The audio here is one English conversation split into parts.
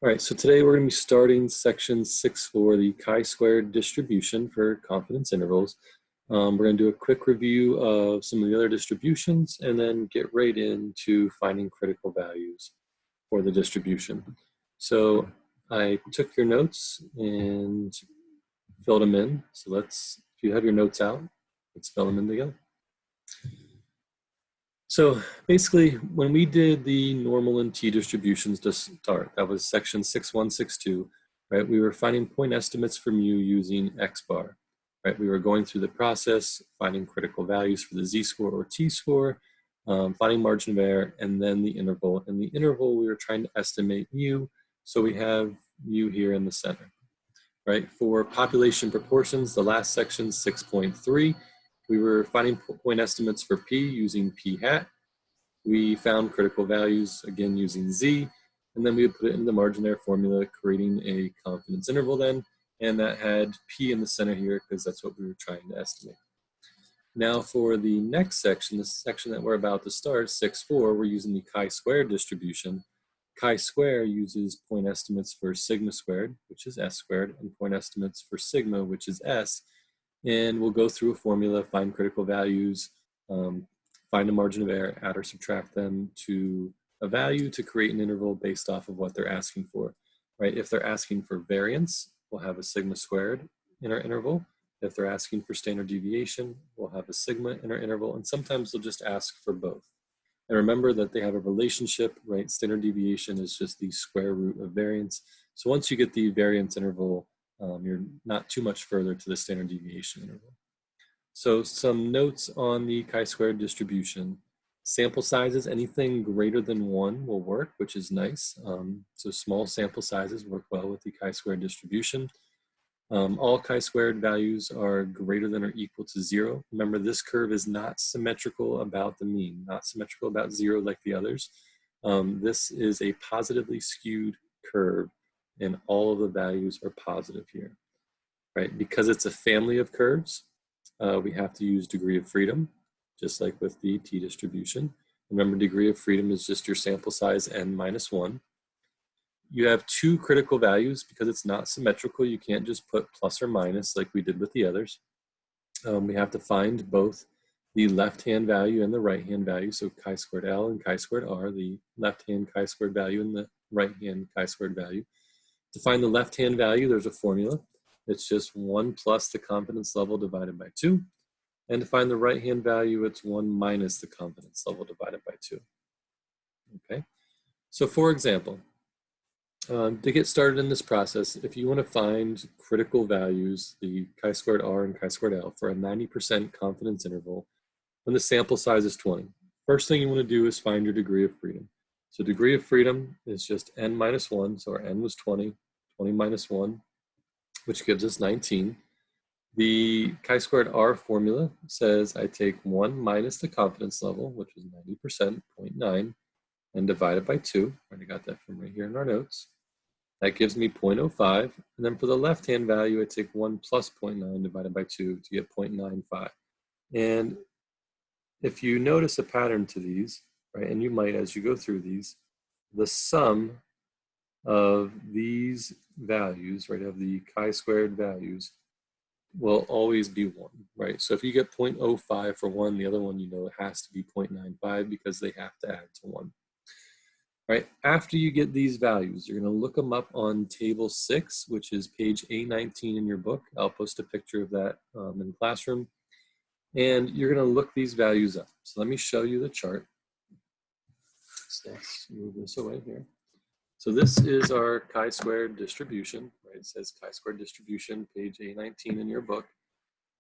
All right, so today we're going to be starting section 6 for the chi-squared distribution for confidence intervals. We're going to do a quick review of some of the other distributions and then get right into finding critical values for the distribution. So I took your notes and filled them in. So if you have your notes out, let's fill them in together. So basically, when we did the normal and t distributions to start, that was section 6162, right? We were finding point estimates for mu using x bar, right? We were going through the process, finding critical values for the z-score or t-score, finding margin of error, and then the interval. In the interval, we were trying to estimate mu, so we have mu here in the center, right? For population proportions, the last section, 6.3, we were finding point estimates for p using p hat. We found critical values, again, using z, and then we would put it in the margin error formula, creating a confidence interval then, and that had p in the center here because that's what we were trying to estimate. Now for the next section, the section that we're about to start, 6.4, we're using the chi-squared distribution. Chi-square uses point estimates for sigma squared, which is s squared, and point estimates for sigma, which is s. And we'll go through a formula, find critical values, find a margin of error, add or subtract them to a value to create an interval based off of what they're asking for, right? If they're asking for variance, we'll have a sigma squared in our interval. If they're asking for standard deviation, we'll have a sigma in our interval, and sometimes they'll just ask for both. And remember that they have a relationship, right? Standard deviation is just the square root of variance. So once you get the variance interval, you're not too much further to the standard deviation interval. So some notes on the chi-squared distribution. Sample sizes, anything greater than 1 will work, which is nice. So small sample sizes work well with the chi-squared distribution. All chi-squared values are greater than or equal to 0. Remember, this curve is not symmetrical about the mean, not symmetrical about 0 like the others. This is a positively skewed curve, and all of the values are positive here, right? Because it's a family of curves, we have to use degree of freedom, just like with the t distribution. Remember, degree of freedom is just your sample size n minus 1. You have two critical values. Because it's not symmetrical, you can't just put plus or minus like we did with the others. We have to find both the left-hand value and the right-hand value, so chi-squared L and chi-squared R, the left-hand chi-squared value and the right-hand chi-squared value. To find the left-hand value, there's a formula. It's just 1 plus the confidence level divided by 2. And to find the right-hand value, it's 1 minus the confidence level divided by 2. Okay, so for example, to get started in this process, if you want to find critical values, the chi-squared R and chi-squared L, for a 90% confidence interval, when the sample size is 20, first thing you want to do is find your degree of freedom. So degree of freedom is just n minus 1, so our n was 20, 20 minus 1, which gives us 19. The chi-squared R formula says I take 1 minus the confidence level, which is 90%, 0.9, and divide it by 2. I already got that from right here in our notes. That gives me 0.05. And then for the left-hand value, I take 1 plus 0.9 divided by 2 to get 0.95. And if you notice a pattern to these, right, and you might as you go through these, the sum of these values, right, of the chi-squared values, will always be 1, right? So if you get 0.05 for one, the other one, you know, it has to be 0.95 because they have to add to 1. Right, after you get these values, you're going to look them up on table 6, which is page A19 in your book. I'll post a picture of that in the classroom. And you're going to look these values up. So let me show you the chart. So let's move this away here. So this is our chi-squared distribution, right? It says chi-squared distribution, page A19 in your book.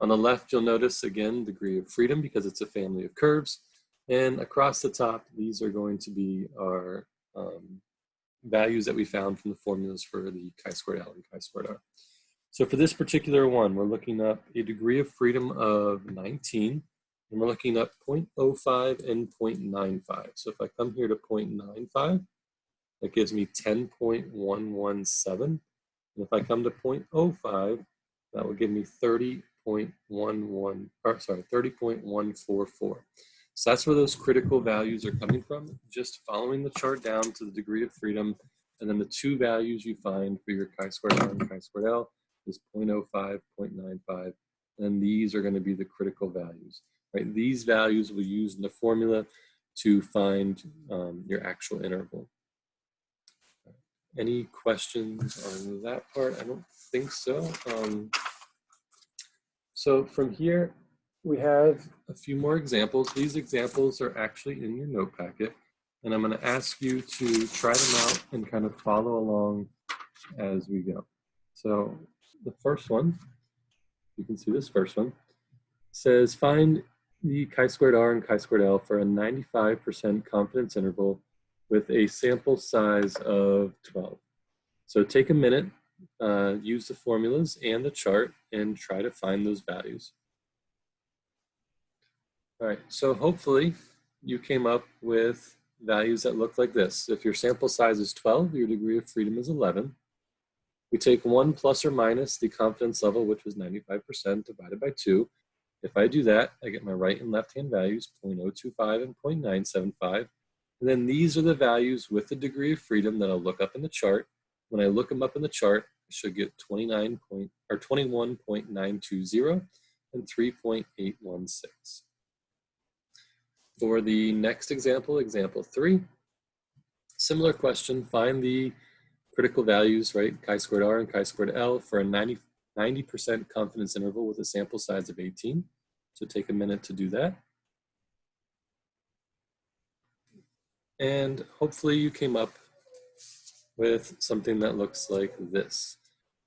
On the left, you'll notice, again, degree of freedom because it's a family of curves. And across the top, these are going to be our values that we found from the formulas for the chi-squared L and chi-squared R. So for this particular one, we're looking up a degree of freedom of 19, and we're looking up 0.05 and 0.95. So if I come here to 0.95, that gives me 10.117. And if I come to 0.05, that will give me 30.144. So that's where those critical values are coming from, just following the chart down to the degree of freedom And then the two values you find for your chi-squared R and chi-squared L is 0.05, 0.95, and these are going to be the critical values, right? These values we'll use in the formula to find your actual interval. Any questions on that part? I don't think so. So from here, we have a few more examples. These examples are actually in your note packet, and I'm going to ask you to try them out and kind of follow along as we go. So the first one, you can see this first one, says find the chi-squared R and chi-squared L for a 95% confidence interval with a sample size of 12. So take a minute, use the formulas and the chart, and try to find those values. All right, so hopefully you came up with values that look like this. If your sample size is 12, your degree of freedom is 11. We take 1 plus or minus the confidence level, which was 95%, divided by 2. If I do that, I get my right and left-hand values, 0.025 and 0.975. And then these are the values with the degree of freedom that I'll look up in the chart. When I look them up in the chart, I should get 21.920 and 3.816. For the next example, example 3, similar question, find the critical values, right, chi-squared R and chi-squared L for a 90% confidence interval with a sample size of 18. So take a minute to do that. And hopefully you came up with something that looks like this,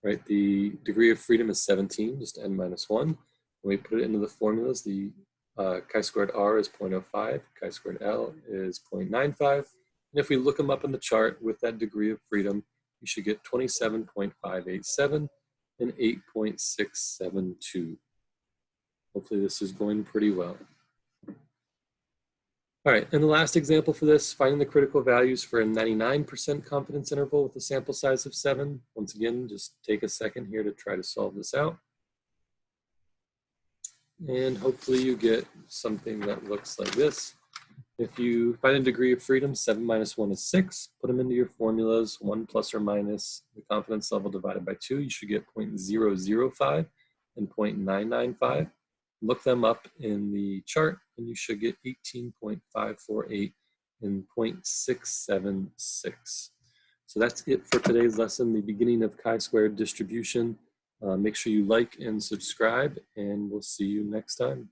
right? The degree of freedom is 17, just n minus 1. When we put it into the formulas, the chi-squared R is 0.05, chi-squared L is 0.95. And if we look them up in the chart with that degree of freedom, you should get 27.587 and 8.672. Hopefully this is going pretty well. All right, and the last example for this, finding the critical values for a 99% confidence interval with a sample size of 7. Once again, just take a second here to try to solve this out. And hopefully you get something that looks like this. If you find a degree of freedom, 7 minus 1 is 6. Put them into your formulas, 1 plus or minus the confidence level divided by 2. You should get 0.005 and 0.995. Look them up in the chart, and you should get 18.548 and 0.676. So that's it for today's lesson, the beginning of chi-squared distribution. Make sure you like and subscribe, and we'll see you next time.